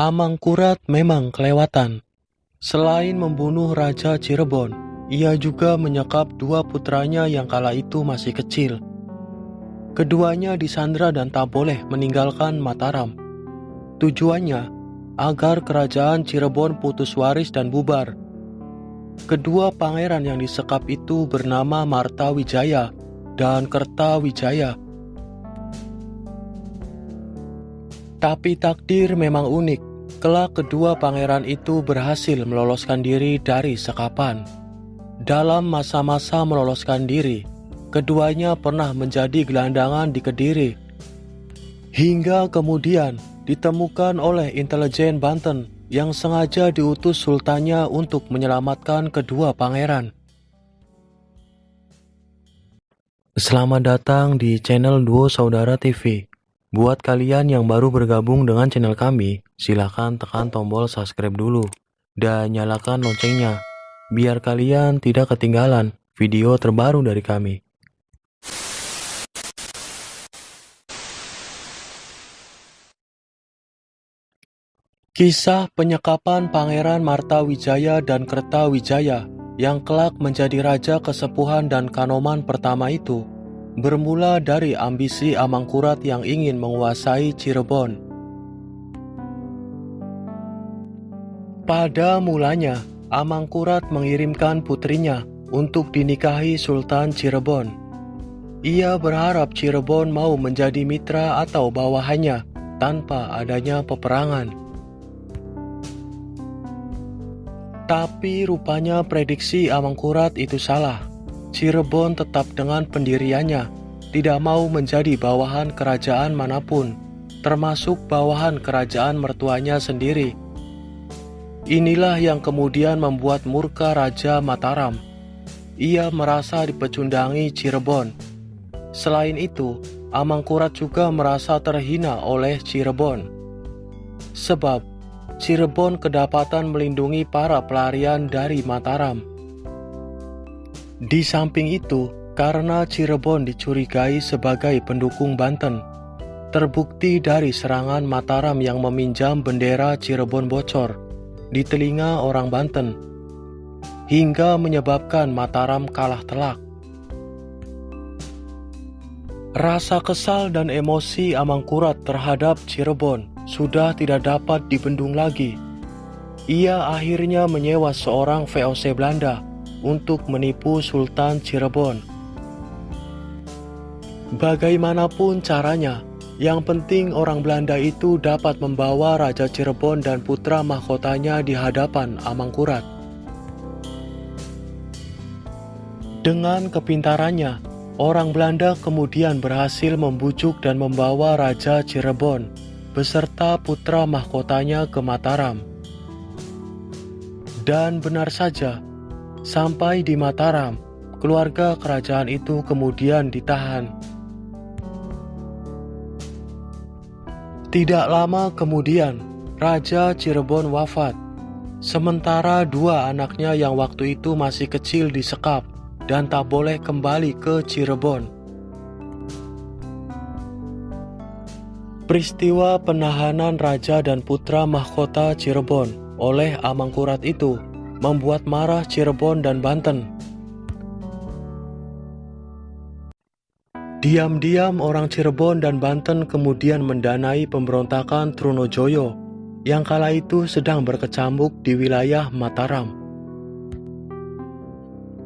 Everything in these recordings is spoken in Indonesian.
Amangkurat memang kelewatan. Selain membunuh Raja Cirebon, ia juga menyekap dua putranya yang kala itu masih kecil. Keduanya disandra dan tak boleh meninggalkan Mataram. Tujuannya agar kerajaan Cirebon putus waris dan bubar. Kedua pangeran yang disekap itu bernama Martawijaya dan Kertawijaya. Tapi takdir memang unik. Kelak kedua pangeran itu berhasil meloloskan diri dari sekapan. Dalam masa-masa meloloskan diri, keduanya pernah menjadi gelandangan di Kediri. Hingga kemudian ditemukan oleh intelijen Banten yang sengaja diutus sultannya untuk menyelamatkan kedua pangeran. Selamat datang di channel Duo Saudara TV. Buat kalian yang baru bergabung dengan channel kami, silahkan tekan tombol subscribe dulu dan nyalakan loncengnya, biar kalian tidak ketinggalan video terbaru dari kami. Kisah penyekapan Pangeran Martawijaya dan Kertawijaya yang kelak menjadi raja kesepuhan dan Kanoman pertama itu bermula dari ambisi Amangkurat yang ingin menguasai Cirebon. Pada mulanya, Amangkurat mengirimkan putrinya untuk dinikahi Sultan Cirebon. Ia berharap Cirebon mau menjadi mitra atau bawahannya tanpa adanya peperangan. Tapi rupanya prediksi Amangkurat itu salah. Cirebon tetap dengan pendiriannya, tidak mau menjadi bawahan kerajaan manapun, termasuk bawahan kerajaan mertuanya sendiri. Inilah yang kemudian membuat murka Raja Mataram. Ia merasa dipecundangi Cirebon. Selain itu, Amangkurat juga merasa terhina oleh Cirebon. Sebab Cirebon kedapatan melindungi para pelarian dari Mataram. Di samping itu, karena Cirebon dicurigai sebagai pendukung Banten, terbukti dari serangan Mataram yang meminjam bendera Cirebon bocor di telinga orang Banten, hingga menyebabkan Mataram kalah telak. Rasa kesal dan emosi Amangkurat terhadap Cirebon sudah tidak dapat dibendung lagi. Ia akhirnya menyewa seorang VOC Belanda untuk menipu Sultan Cirebon. Bagaimanapun caranya, yang penting orang Belanda itu dapat membawa Raja Cirebon dan putra mahkotanya di hadapan Amangkurat. Dengan kepintarannya, orang Belanda kemudian berhasil membujuk dan membawa Raja Cirebon beserta putra mahkotanya ke Mataram. Dan benar saja, sampai di Mataram, keluarga kerajaan itu kemudian ditahan. Tidak lama kemudian, Raja Cirebon wafat, sementara dua anaknya yang waktu itu masih kecil disekap dan tak boleh kembali ke Cirebon. Peristiwa penahanan raja dan putra mahkota Cirebon oleh Amangkurat itu membuat marah Cirebon dan Banten. Diam-diam orang Cirebon dan Banten kemudian mendanai pemberontakan Trunojoyo yang kala itu sedang berkecamuk di wilayah Mataram.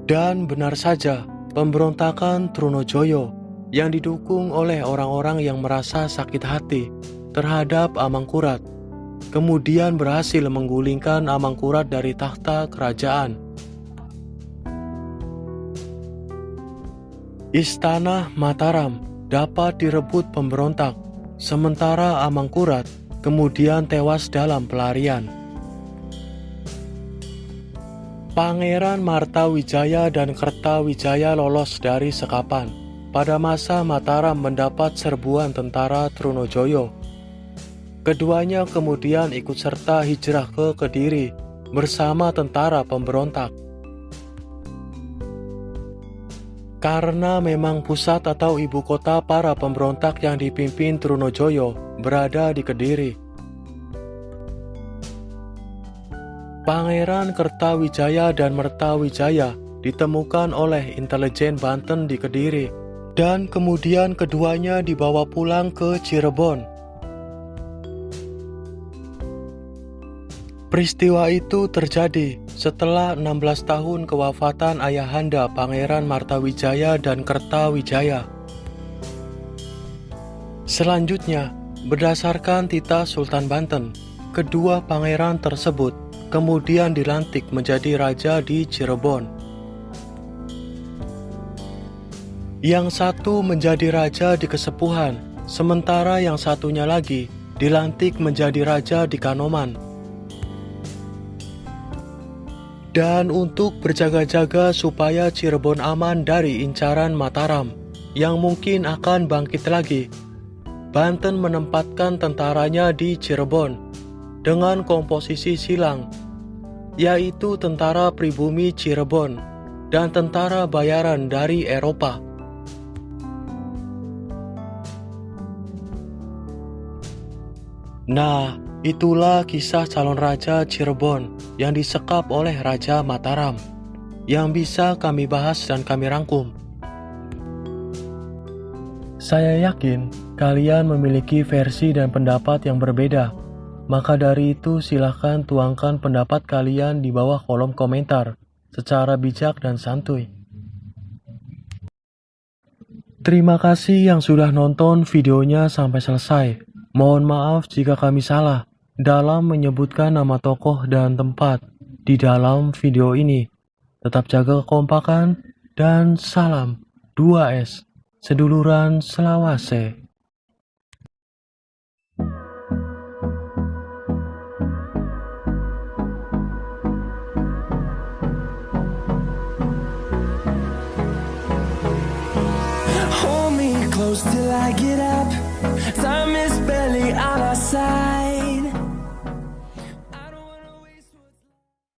Dan benar saja, pemberontakan Trunojoyo yang didukung oleh orang-orang yang merasa sakit hati terhadap Amangkurat kemudian berhasil menggulingkan Amangkurat dari tahta kerajaan. Istana Mataram dapat direbut pemberontak, sementara Amangkurat kemudian tewas dalam pelarian. Pangeran Martawijaya dan Kertawijaya lolos dari sekapan. Pada masa Mataram mendapat serbuan tentara Trunojoyo. Keduanya kemudian ikut serta hijrah ke Kediri bersama tentara pemberontak. Karena memang pusat atau ibu kota para pemberontak yang dipimpin Trunojoyo berada di Kediri. Pangeran Kertawijaya dan Mertawijaya ditemukan oleh intelijen Banten di Kediri, dan kemudian keduanya dibawa pulang ke Cirebon. Peristiwa itu terjadi setelah 16 tahun kewafatan ayahanda Pangeran Martawijaya dan Kertawijaya. Selanjutnya, berdasarkan titah Sultan Banten, kedua pangeran tersebut kemudian dilantik menjadi raja di Cirebon. Yang satu menjadi raja di Kesepuhan, sementara yang satunya lagi dilantik menjadi raja di Kanoman. Dan untuk berjaga-jaga supaya Cirebon aman dari incaran Mataram yang mungkin akan bangkit lagi, Banten menempatkan tentaranya di Cirebon dengan komposisi silang, yaitu tentara pribumi Cirebon dan tentara bayaran dari Eropa. Nah, itulah kisah calon raja Cirebon yang disekap oleh Raja Mataram, yang bisa kami bahas dan kami rangkum. Saya yakin kalian memiliki versi dan pendapat yang berbeda. Maka dari itu silahkan tuangkan pendapat kalian di bawah kolom komentar secara bijak dan santuy. Terima kasih yang sudah nonton videonya sampai selesai. Mohon maaf jika kami salah dalam menyebutkan nama tokoh dan tempat di dalam video ini. Tetap jaga kekompakan dan salam 2S, seduluran selawase. Hold me close till I get up. Time is barely on our side.